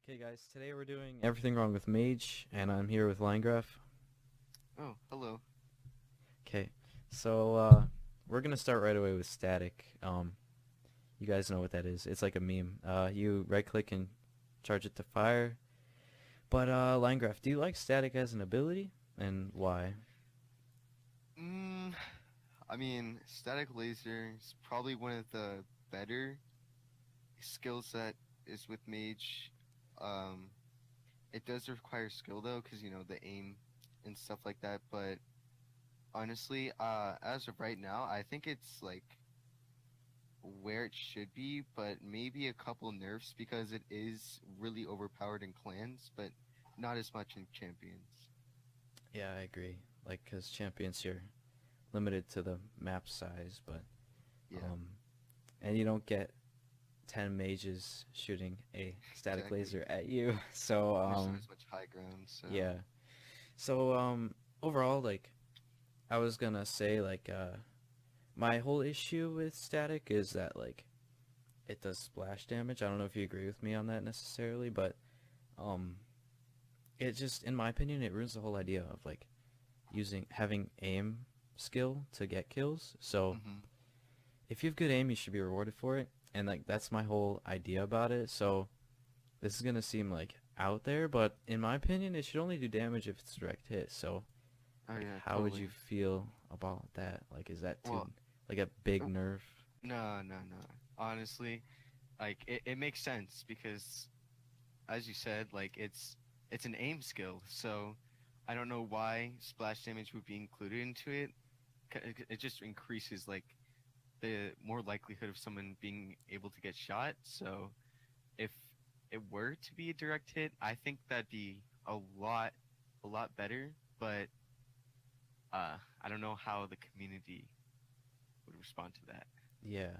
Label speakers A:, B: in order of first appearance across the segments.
A: Okay guys, today we're doing everything wrong with Mage, and I'm here with Linegraph.
B: Oh, hello.
A: Okay, so we're gonna start right away with static. You guys know what that is. It's like a meme. You right click and charge it to fire. But Linegraph, do you like static as an ability, and why?
B: Mm, I mean, static laser is probably one of the better skills that is with mage. Um, it does require skill though, because the aim and stuff like that. But honestly, as of right now, I think it's like where it should be, but maybe a couple nerfs because it is really overpowered in clans, but not as much in champions.
A: Yeah, I agree. Like, cause champions you're limited to the map size, but
B: Yeah,
A: um, and you don't get 10 mages shooting a static
B: exactly.
A: laser at you. So
B: There's not as much high ground, so.
A: yeah. So overall, like, I was gonna say, like, my whole issue with static is that, like, it does splash damage. I don't know if you agree with me on that necessarily, but um it just, in my opinion, it ruins the whole idea of, like, having aim skill to get kills. So
B: Mhm.
A: if you have good aim, you should be rewarded for it, and, like, that's my whole idea about it. So this is gonna seem like out there, but in my opinion, it should only do damage if it's direct hit. So,
B: Oh
A: like,
B: yeah,
A: how would you
B: totally.
A: feel about that? Like, is that too,
B: Well,
A: like, a big
B: oh,
A: nerf?
B: no, no, no. Honestly, like it makes sense because as you said, like it's an aim skill. So I don't know why splash damage would be included into it. It just increases like the more likelihood of someone being able to get shot. So if it were to be a direct hit, I think that'd be a lot better. But I don't know how the community would respond to that.
A: Yeah,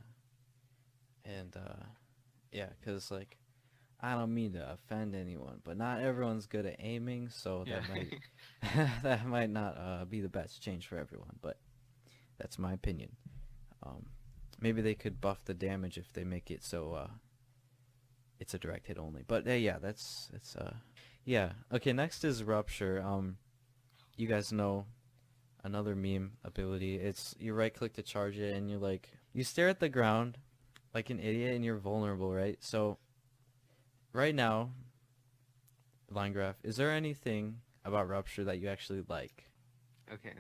A: and yeah, cause, like, I don't mean to offend anyone, but not everyone's good at aiming, so
B: Yeah.
A: that might that might not be the best change for everyone. But that's my opinion. Um, Maybe they could buff the damage if they make it so it's a direct hit only. But yeah, that's yeah. Okay, next is rupture. You guys know another meme ability. It's you right click to charge it, and you stare at the ground like an idiot, and you're vulnerable, right? So right now, line graph, is there anything about rupture that you actually like?
B: Okay.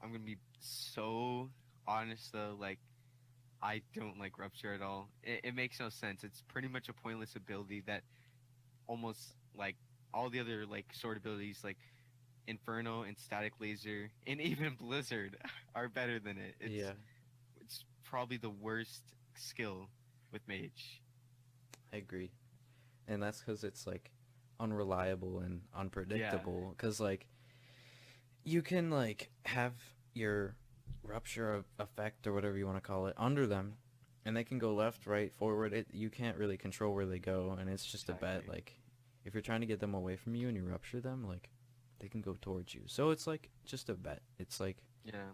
B: I'm gonna be so honest though, like I don't like Rupture at all. It makes no sense. It's pretty much a pointless ability that almost like all the other like sword abilities like Inferno and Static Laser and even Blizzard are better than it.
A: Yeah,
B: It's probably the worst skill with Mage.
A: I agree. And that's because it's, like, unreliable and
B: Yeah,
A: unpredictable. Because, like, you can, like, have your rupture effect or whatever you want to call it under them, and they can go left, right, forward. You can't really control where they go, and it's just a bet.
B: exactly.
A: Like, if you're trying to get them away from you and you rupture them, like, they can go towards you. So it's like just a bet. It's like
B: Yeah.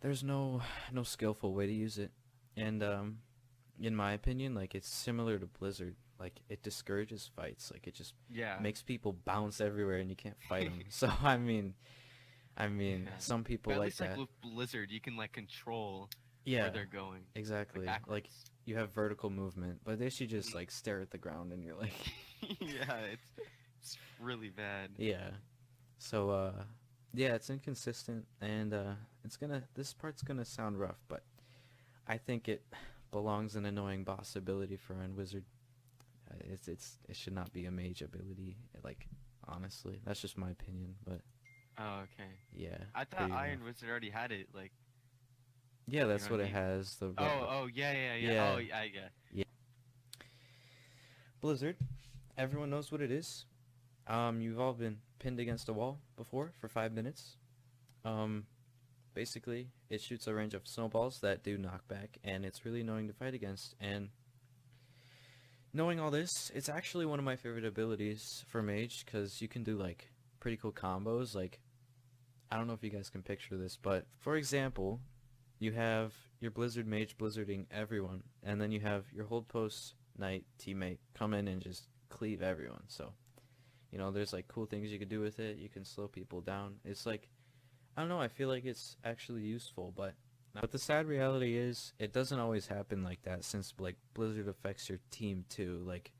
A: there's no skillful way to use it, and in my opinion, like, it's similar to Blizzard. Like, it discourages fights. Like, it just
B: Yeah.
A: makes people bounce everywhere, and you can't fight them. So I mean,
B: Yeah.
A: some people
B: But at
A: like
B: least like
A: that.
B: with Blizzard, you can like control where
A: Yeah,
B: they're going, like
A: exactly. Like,
B: backwards.
A: you have vertical movement, but they should just,
B: Mhm.
A: like, stare at the ground, and you're like,
B: Yeah, it's really bad.
A: yeah. So yeah, it's inconsistent, and this part's gonna sound rough, but I think it belongs an annoying boss ability for a wizard. It should not be a mage ability. Like, honestly, that's just my opinion, but
B: Oh, okay.
A: yeah,
B: I thought
A: pretty rough.
B: Iron Wizard already had it. Like,
A: Yeah,
B: you know
A: that's
B: what I
A: what it
B: mean?
A: has.
B: Oh, oh, yeah, yeah, yeah. Oh,
A: Yeah,
B: yeah, yeah.
A: yeah. Blizzard. Everyone knows what it is. You've all been pinned against a wall before for 5 minutes. Um, Basically, it shoots a range of snowballs that do knockback, and it's really annoying to fight against. And knowing all this, it's actually one of my favorite abilities for Mage, because you can do, like, pretty cool combos. Like, I don't know if you guys can picture this, but for example, you have your Blizzard Mage blizzarding everyone, and then you have your Hold Post Knight teammate come in and just cleave everyone. So, you know, there's like cool things you could do with it. You can slow people down. It's like, I don't know, I feel like it's actually useful, but the sad reality is it doesn't always happen like that, since like Blizzard affects your team too. Like,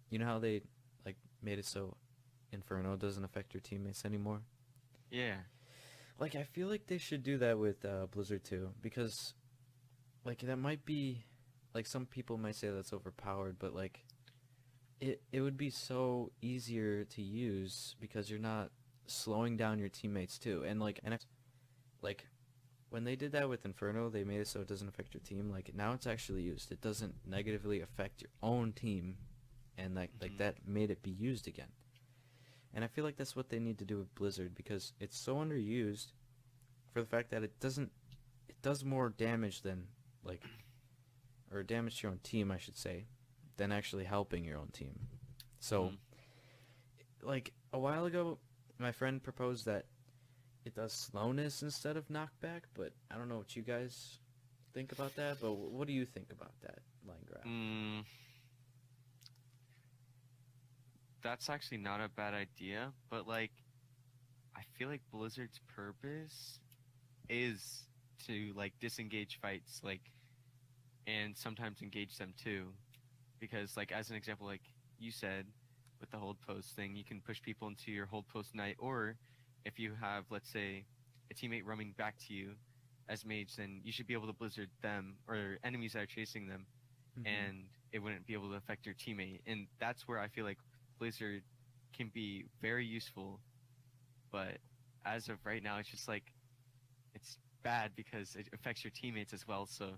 A: you know how they like made it so Inferno doesn't affect your teammates anymore?
B: Yeah.
A: Like, I feel like they should do that with Blizzard too, because like that might be, like, some people might say that's overpowered, but like it would be so easier to use because you're not slowing down your teammates too. And like when they did that with Inferno, they made it so it doesn't affect your team. Like, now it's actually used. It doesn't negatively affect your own team, and like that made it be used again. And I feel like that's what they need to do with Blizzard, because it's so underused for the fact that it does more damage than, like, or damage to your own team, I should say, than actually helping your own team. So, like, a while ago, my friend proposed that it does slowness instead of knockback, but I don't know what you guys think about that, but what do you think about that, Linegraph?
B: That's actually not a bad idea, but like I feel like Blizzard's purpose is to like disengage fights, like, and sometimes engage them too, because like as an example, like you said with the hold post thing, you can push people into your hold post night, or if you have, let's say, a teammate running back to you as mage, then you should be able to Blizzard them or enemies that are chasing them, and it wouldn't be able to affect your teammate. And that's where I feel like Blizzard can be very useful, but as of right now, it's just like it's bad because it affects your teammates as well. So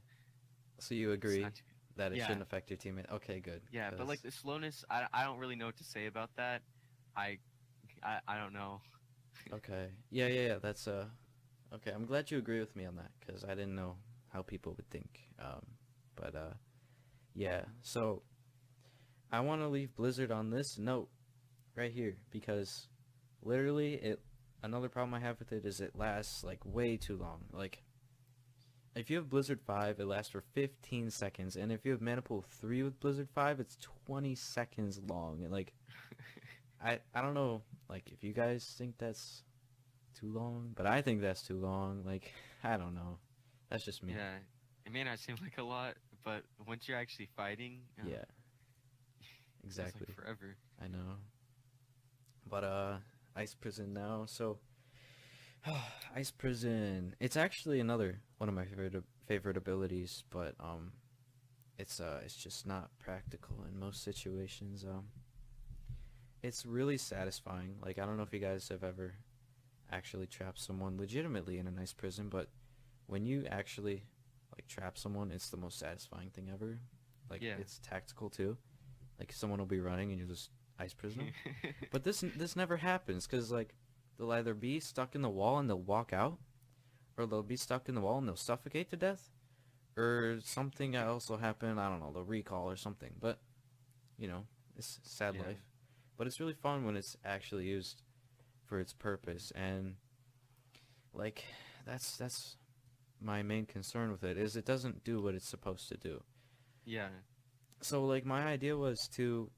A: you agree
B: too,
A: that it
B: yeah,
A: shouldn't affect your teammate? Okay, good.
B: yeah. But like the slowness, I don't really know what to say about that. I I don't know.
A: Okay. Yeah. That's okay. I'm glad you agree with me on that, because I didn't know how people would think. But yeah. So I want to leave Blizzard on this note right here, because literally another problem I have with it is it lasts like way too long. Like, if you have Blizzard 5, it lasts for 15 seconds, and if you have Maniple 3 with Blizzard 5, it's 20 seconds long. And like, I don't know, like, if you guys think that's too long, but I think that's too long. Like, I don't know. That's just me.
B: Yeah, it may not seem like a lot, but once you're actually fighting,
A: Yeah,
B: it's
A: exactly.
B: like forever.
A: I know. But Ice Prison now. So Ice Prison. It's actually another one of my favorite abilities, but it's just not practical in most situations. It's really satisfying. Like, I don't know if you guys have ever actually trapped someone legitimately in an ice prison, but when you actually like trap someone, it's the most satisfying thing ever. Like,
B: Yeah.
A: it's tactical too. Like, someone will be running and you just ice prison them. But this never happens, because like they'll either be stuck in the wall and they'll walk out, or they'll be stuck in the wall and they'll suffocate to death, or something else will happen. I don't know, they'll recall or something. But you know, it's sad
B: Yeah.
A: life. But it's really fun when it's actually used for its purpose, and like that's my main concern with it, is it doesn't do what it's supposed to do.
B: Yeah.
A: So like my idea was to,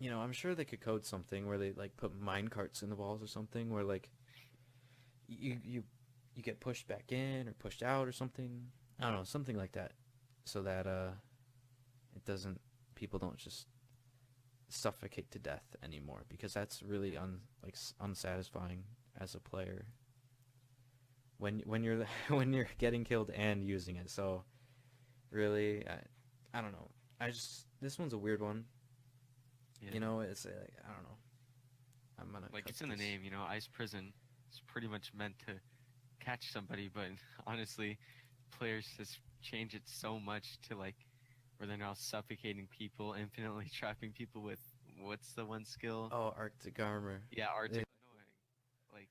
A: you know, I'm sure they could code something where they like put mine carts in the walls or something, where like you get pushed back in or pushed out or something. I don't know, something like that, so that it doesn't, people don't just suffocate to death anymore, because that's really unsatisfying as a player when you're when you're getting killed and using it. So really, I don't know. This one's a weird one.
B: Yeah.
A: You know, it's like, I don't know. I'm gonna
B: Like,
A: cut
B: it's in the
A: this.
B: name, ice prison. It's pretty much meant to catch somebody, but honestly, players just change it so much to like where they're now suffocating people, infinitely trapping people with what's the one skill?
A: Oh, Arctic armor.
B: Yeah, Arctic.
A: It-
B: Annoying. Like,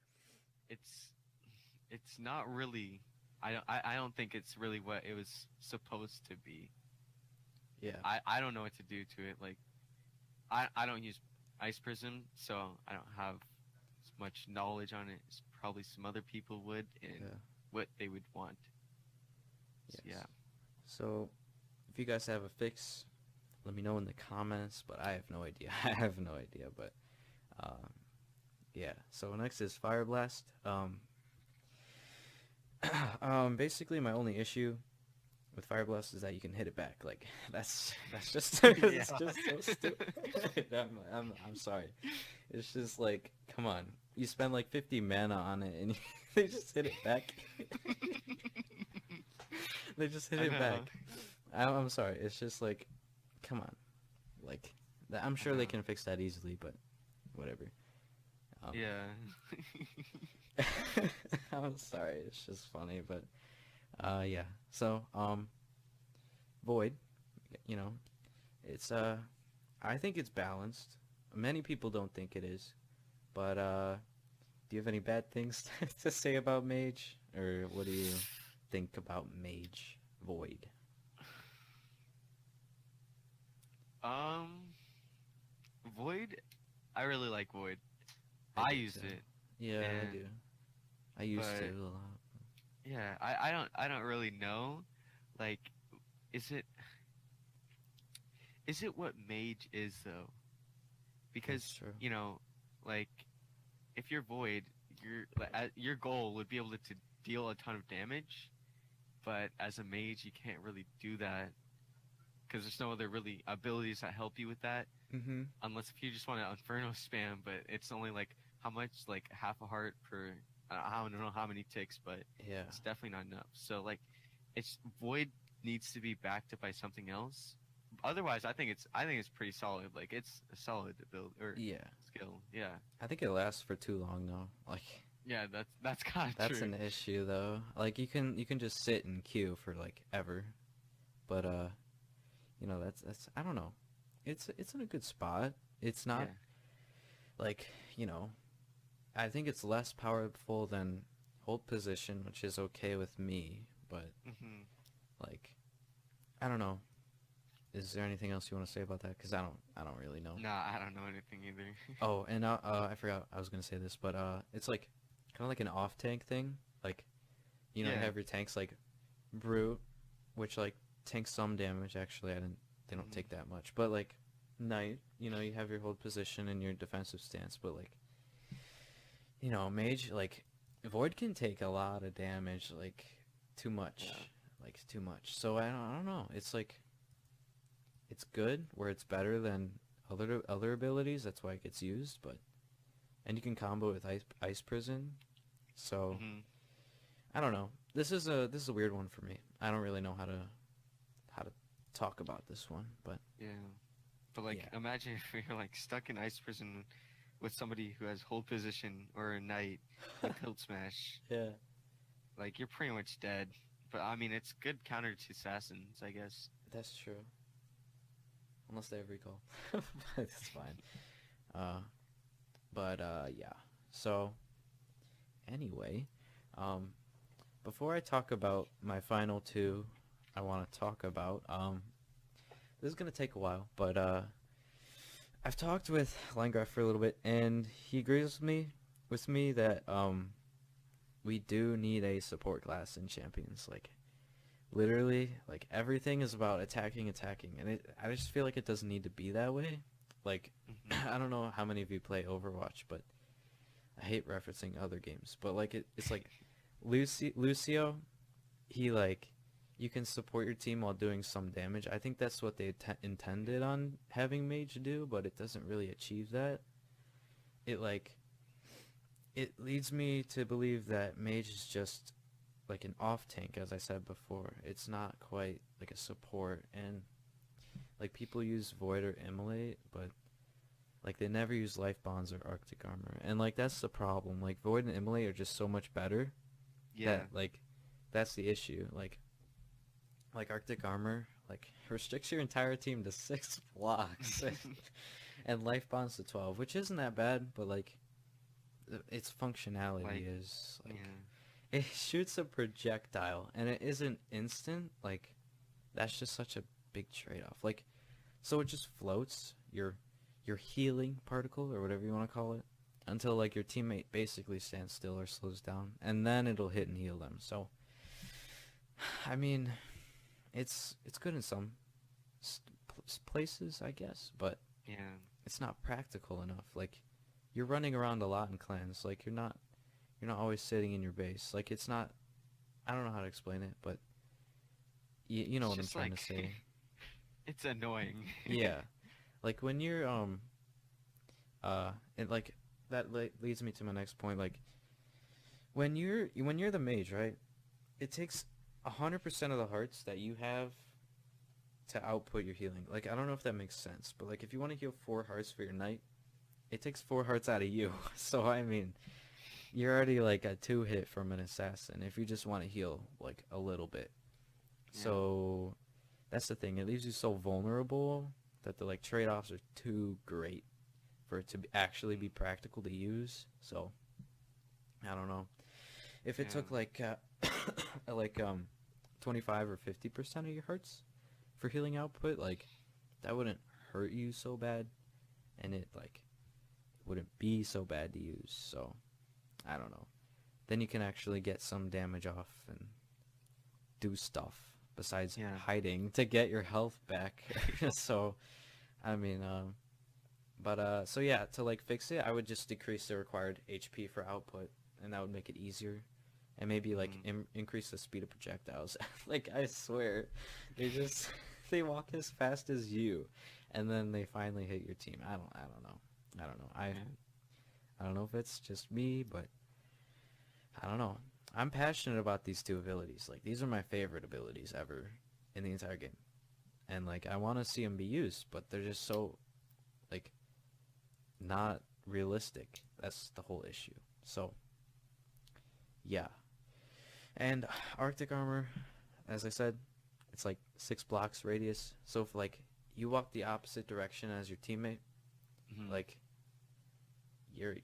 B: it's not really. I don't think it's really what it was supposed to be.
A: yeah.
B: I don't know what to do to it. Like, I don't use Ice Prism, so I don't have as much knowledge on it as probably some other people would, and
A: Yeah.
B: what they would want. So,
A: Yes.
B: yeah.
A: So, if you guys have a fix let me know in the comments, but I have no idea. I have no idea, but yeah. So next is Fire Blast. Basically my only issue with Fire Blast is that you can hit it back. Like that's just
B: Yeah.
A: it's just so stupid. I'm sorry. It's just like, come on. You spend like 50 mana on it and they just hit it back. They just hit
B: I
A: it
B: know.
A: back. I'm sorry. It's just like, come on. Like, I'm sure they
B: know.
A: can fix that easily, but whatever.
B: Yeah.
A: I'm sorry. It's just funny, but yeah. So Void, you know, it's I think it's balanced. Many people don't think it is, but do you have any bad things to say about Mage, or what do you think about Mage Void?
B: Um, Void. I really like Void.
A: I
B: I
A: do
B: used
A: too.
B: it,
A: Yeah, I
B: and
A: do. I used to
B: but
A: a lot.
B: yeah, I don't really know. Like, is it is it what Mage is though?
A: That's
B: Because
A: true.
B: like if you're Void, your goal would be able to deal a ton of damage, but as a Mage, you can't really do that because there's no other really abilities that help you with that.
A: Mhm.
B: Unless if you just want to Inferno spam, but it's only like how much, like half a heart per. I don't know how many ticks, but
A: Yeah.
B: it's definitely not enough. So like, it's Void needs to be backed up by something else. Otherwise, I think it's pretty solid. Like it's a solid build or
A: Yeah.
B: skill. Yeah,
A: I think it lasts for too long though. Like,
B: yeah. That's kind of
A: that's
B: true.
A: an issue though. Like you can just sit and queue for like ever, but that's I don't know. It's in a good spot. It's not
B: Yeah.
A: like, you know, I think it's less powerful than hold position, which is okay with me, but
B: Hmm.
A: like, I don't know. Is there anything else you want to say about that? Because I don't really know.
B: Nah, I don't know anything either.
A: Oh, and I forgot I was gonna say this, but it's like kind of like an off tank thing. Like, you
B: Yeah.
A: have your tanks like brute, which like tanks some damage. Actually, I didn't. They don't
B: Hmm.
A: take that much, but like knight, you have your hold position and your defensive stance, but like, mage, like void can take a lot of damage, like too
B: Yeah.
A: much, too much. So I don't know. It's like it's good where it's better than other abilities. That's why it gets used, but and you can combo with ice prison. So
B: Hmm.
A: I don't know. This is a weird one for me. I don't really know how to talk about this one, but
B: Yeah. But like,
A: yeah.
B: imagine if you're like stuck in ice prison with somebody who has hold position or a knight with tilt smash.
A: Yeah,
B: Like, you're pretty much dead. But I mean, it's good counter to assassins, I guess.
A: that's true. Unless they have recall. But it's fine. Uh, but yeah. So anyway, um, before I talk about my final two, I want to talk about this is gonna take a while, but I've talked with Linegraph for a little bit, and he agrees with me that we do need a support class in champions. Like literally, like everything is about attacking, and I just feel like it doesn't need to be that way. Like
B: Hmm.
A: I don't know how many of you play Overwatch, but I hate referencing other games. But like it's like Lucio, he like you can support your team while doing some damage. I think that's what they intended on having Mage do, but it doesn't really achieve that. It like it leads me to believe that Mage is just like an off tank, as I said before. It's not quite like a support, and like people use Void or Immolate, but like they never use Life Bonds or Arctic Armor, and like that's the problem. Like Void and Immolate are just so much better
B: Yeah.
A: that like that's the issue. Like Arctic Armor like restricts your entire team to 6 blocks, and Life Bonds to 12, which isn't that bad, but like its functionality
B: Like,
A: is like
B: yeah.
A: it shoots a projectile and it isn't instant. Like that's just such a big trade-off. Like so it just floats your healing particle or whatever you want to call it until like your teammate basically stands still or slows down, and then it'll hit and heal them. So I mean, it's good in some places, I guess, but
B: Yeah.
A: it's not practical enough. Like, you're running around a lot in clans. Like, you're not always sitting in your base. Like, it's not. I don't know how to explain it, but you know
B: It's
A: what I'm
B: just
A: trying
B: like
A: to say.
B: it's annoying.
A: Yeah, like when you're and like that leads me to my next point. Like, when you're the mage, right? It takes 100% of the hearts that you have to output your healing. Like, I don't know if that makes sense, but like if you want to heal 4 hearts for your knight, it takes 4 hearts out of you. So I mean, you're already like a 2 hit from an assassin if you just want to heal like a little bit.
B: Yeah.
A: So that's the thing. It leaves you so vulnerable that the like trade-offs are too great for it to actually be practical to use. So I don't know. If it took like 25 or 50% of your hearts for healing output, like that wouldn't hurt you so bad, and it like wouldn't be so bad to use. So I don't know. Then you can actually get some damage off and do stuff besides hiding to get your health back. So I mean, so yeah, to like fix it, I would just decrease the required HP for output, and that would make it easier. And maybe like increase the speed of projectiles. Like, I swear, they walk as fast as you, and then they finally hit your team. I don't know. I don't know if it's just me, but I don't know. I'm passionate about these 2 abilities. Like, these are my favorite abilities ever in the entire game, and like I want to see them be used, but they're just so like not realistic. That's the whole issue. So yeah. And Arctic armor, as I said, it's like 6 blocks radius. So if like you walk the opposite direction as your teammate, like you're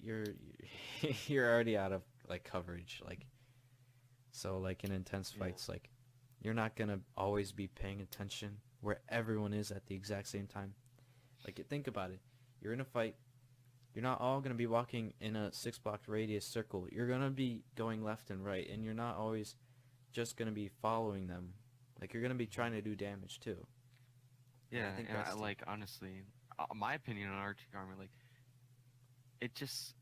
A: you're already out of like coverage. Like, so like in intense fights, like you're not gonna always be paying attention where everyone is at the exact same time. Like, think about it. You're in a fight. You're not all going to be walking in a 6-block radius circle. You're going to be going left and right, and you're not always just going to be following them. Like, you're going to be trying to do damage too.
B: Yeah, and I like, honestly, my opinion on Arctic armor, like, it just,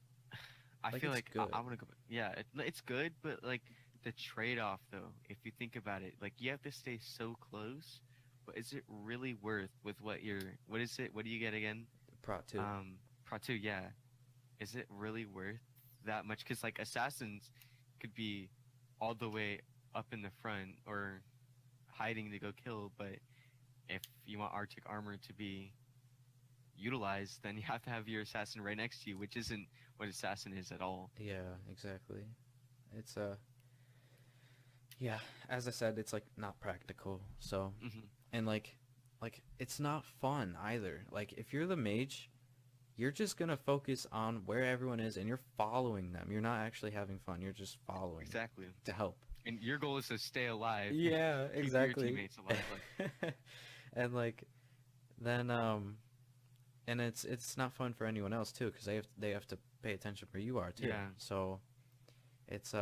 B: I feel like I'm going to go, yeah, it's good, but like, the trade-off though, if you think about it, like, you have to stay so close, but is it really worth with what is it, what do you get again?
A: Prot 2.
B: Pro 2, yeah. Is it really worth that much? Because like assassins could be all the way up in the front or hiding to go kill, but if you want Arctic armor to be utilized, then you have to have your assassin right next to you, which isn't what assassin is at all.
A: Yeah, exactly. It's yeah, as I said, it's like not practical. So and like it's not fun either. Like, if you're the mage, you're just gonna focus on where everyone is, and you're following them. You're not actually having fun. You're just following.
B: Exactly.
A: To help.
B: And your goal is to stay alive.
A: Yeah, exactly.
B: Keep your teammates alive. Like.
A: And like, then and it's not fun for anyone else too, because they have to pay attention where you are too.
B: Yeah.
A: So it's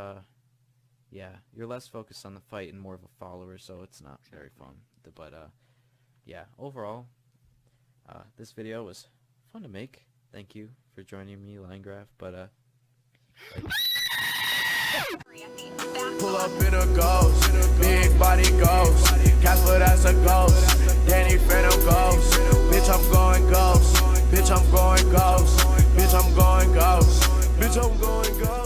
A: yeah, you're less focused on the fight and more of a follower, so it's not very fun. But yeah, overall, this video was fun to make. Thank you for joining me, Linegraph. But
C: pull up in a ghost, big body ghost, Casper that's a ghost, Danny Phantom ghost, bitch I'm going ghost, bitch I'm going ghost, bitch I'm going ghost, bitch I'm going ghost.